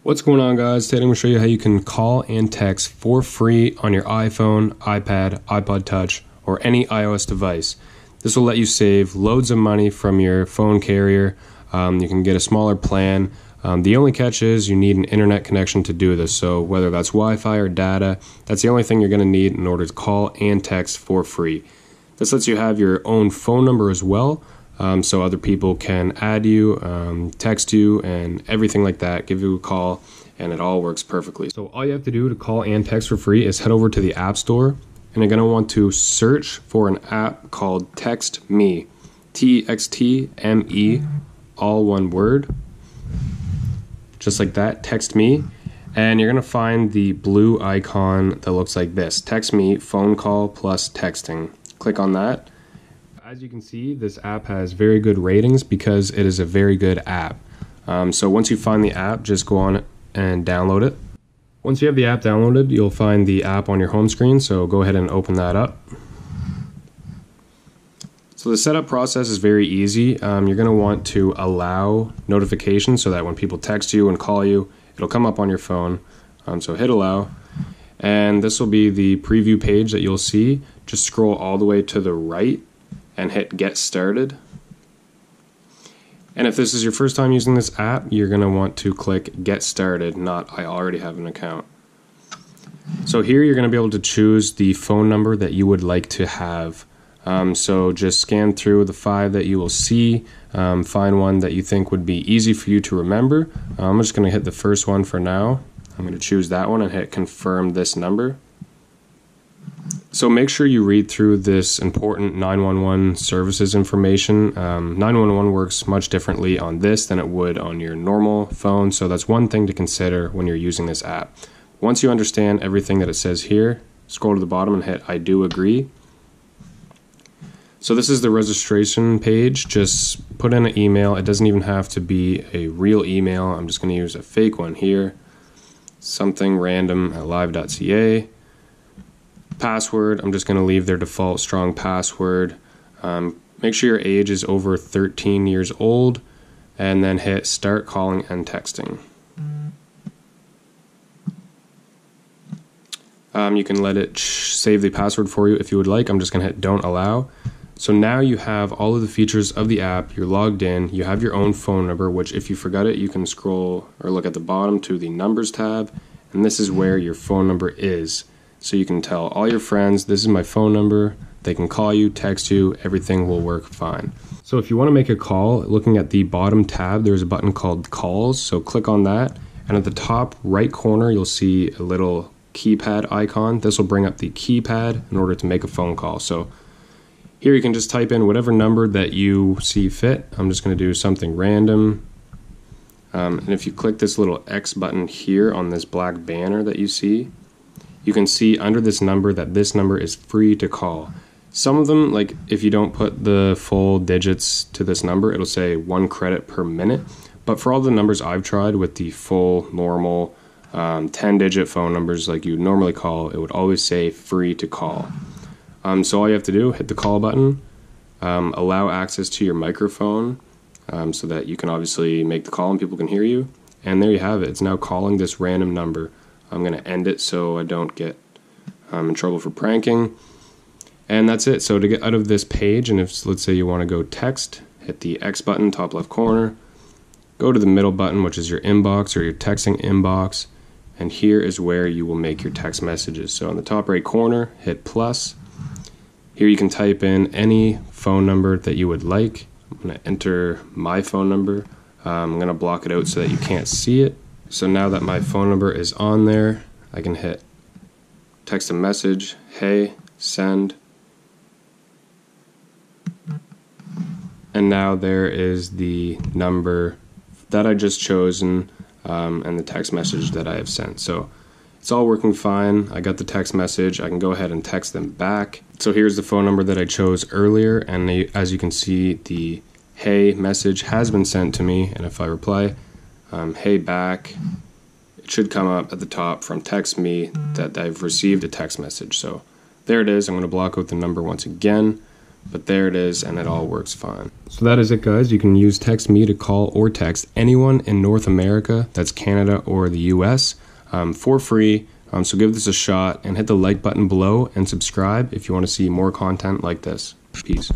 What's going on, guys? Today I'm going to show you how you can call and text for free on your iPhone, iPad, iPod Touch, or any iOS device. This will let you save loads of money from your phone carrier. You can get a smaller plan. The only catch is you need an internet connection to do this. So whether that's Wi-Fi or data, that's the only thing you're going to need in order to call and text for free. This lets you have your own phone number as well. So other people can add you, text you, and everything like that, give you a call, and it all works perfectly. So all you have to do to call and text for free is head over to the App Store, and you're going to want to search for an app called TextMe, T-E-X-T-M-E, all one word, just like that, TextMe, and you're going to find the blue icon that looks like this, TextMe phone call plus texting. Click on that. As you can see, this app has very good ratings because it is a very good app. So once you find the app, just go on and download it. Once you have the app downloaded, you'll find the app on your home screen, so go ahead and open that up. So the setup process is very easy. You're going to want to allow notifications so that when people text you and call you, it'll come up on your phone. So hit allow. And this will be the preview page that you'll see. Just scroll all the way to the right and hit get started. And if this is your first time using this app, you're going to want to click get started, not I already have an account. So here you're going to be able to choose the phone number that you would like to have. So just scan through the 5 that you will see, find one that you think would be easy for you to remember. I'm just going to hit the first one for now. I'm going to choose that one and hit confirm this number. So make sure you read through this important 911 services information. 911 works much differently on this than it would on your normal phone, so that's one thing to consider when you're using this app. Once you understand everything that it says here, scroll to the bottom and hit I do agree. So this is the registration page. Just put in an email. It doesn't even have to be a real email. I'm just going to use a fake one here. Something random at live.ca. Password, I'm just going to leave their default strong password. Make sure your age is over 13 years old, and then hit start calling and texting. You can let it save the password for you if you would like. I'm just going to hit don't allow. So now you have all of the features of the app. You're logged in. You have your own phone number, which if you forgot it, you can scroll or look at the bottom to the numbers tab, and this is where your phone number is. So you can tell all your friends, this is my phone number, they can call you, text you, everything will work fine. So if you want to make a call, looking at the bottom tab, there's a button called calls, so click on that, and at the top right corner you'll see a little keypad icon. This will bring up the keypad in order to make a phone call. So here you can just type in whatever number that you see fit. I'm just going to do something random. And if you click this little X button here on this black banner that you see, you can see under this number that this number is free to call. Some of them, like if you don't put the full digits to this number, it'll say 1 credit per minute. But for all the numbers I've tried with the full normal 10-digit phone numbers like you would normally call, it would always say free to call. So all you have to do, hit the call button, allow access to your microphone so that you can obviously make the call and people can hear you. And there you have it. It's now calling this random number. I'm going to end it so I don't get in trouble for pranking. And that's it. So to get out of this page, and if let's say you want to go text, hit the X button, top left corner, go to the middle button, which is your inbox or your texting inbox, and here is where you will make your text messages. So on the top right corner, hit plus. Here you can type in any phone number that you would like. I'm going to enter my phone number. I'm going to block it out so that you can't see it. So now that my phone number is on there, I can hit text a message, hey, send. And now there is the number that I just chosen and the text message that I have sent. So it's all working fine. I got the text message. I can go ahead and text them back. So here's the phone number that I chose earlier, and as you can see, the hey message has been sent to me, and if I reply, hey back, it should come up at the top from TextMe that I've received a text message. So there it is. I'm going to block out the number once again, but there it is, and it all works fine. So that is it, guys. You can use TextMe to call or text anyone in North America, that's Canada or the US, for free. So give this a shot and hit the like button below and subscribe if you want to see more content like this. Peace.